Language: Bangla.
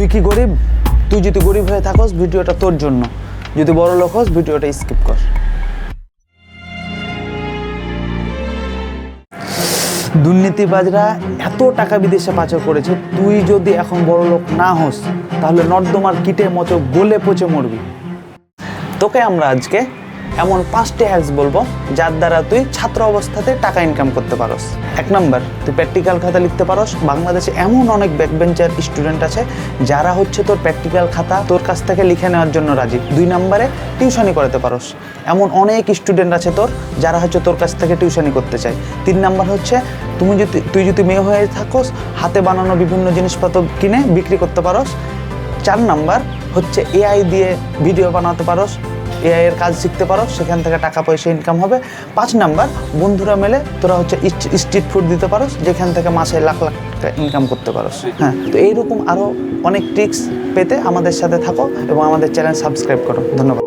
তুই কি গরিব? তুই যদি গরিব হয়ে থাকস ভিডিওটা তোর জন্য, যদি বড় লোক হস ভিডিওটা স্কিপ কর। দুর্নীতিবাজরা এত টাকা বিদেশে পাচার করেছে, তুই যদি এখন বড় লোক না হস তাহলে নর্দমার কিটের মতো গলে পচে মরবি। তোকে আমরা আজকে এমন 5টি হ্যাকস বলবো যার দ্বারা তুই ছাত্র অবস্থাতে টাকা ইনকাম করতে পারস। 1 নাম্বার, তুই প্র্যাকটিক্যাল খাতা লিখতে পারস। বাংলাদেশে এমন অনেক ব্যাকবেঞ্চার স্টুডেন্ট আছে যারা হচ্ছে তোর প্র্যাকটিক্যাল খাতা তোর কাছ থেকে লিখে নেওয়ার জন্য রাজি। 2 নাম্বারে, টিউশনি করাতে পারস। এমন অনেক স্টুডেন্ট আছে তোর যারা হচ্ছে তোর কাছ থেকে টিউশনি করতে চায়। 3 নাম্বার হচ্ছে তুই যদি মেয়ে হয়ে থাকস হাতে বানানো বিভিন্ন জিনিসপত্র কিনে বিক্রি করতে পারস। 4 নাম্বার হচ্ছে এআই দিয়ে ভিডিও বানাতে পারস, এআই এর কাজ শিখতে পারো, সেখান থেকে টাকা পয়সা ইনকাম হবে। 5 নাম্বার, বন্ধুরা মিলে তোরা হচ্ছে স্ট্রিট ফুড দিতে পারোস, যেখান থেকে মাসে লাখ লাখ টাকা ইনকাম করতে পারোস। হ্যাঁ, তো এইরকম আরও অনেক ট্রিক্স পেতে আমাদের সাথে থাকো এবং আমাদের চ্যানেল সাবস্ক্রাইব করো। ধন্যবাদ।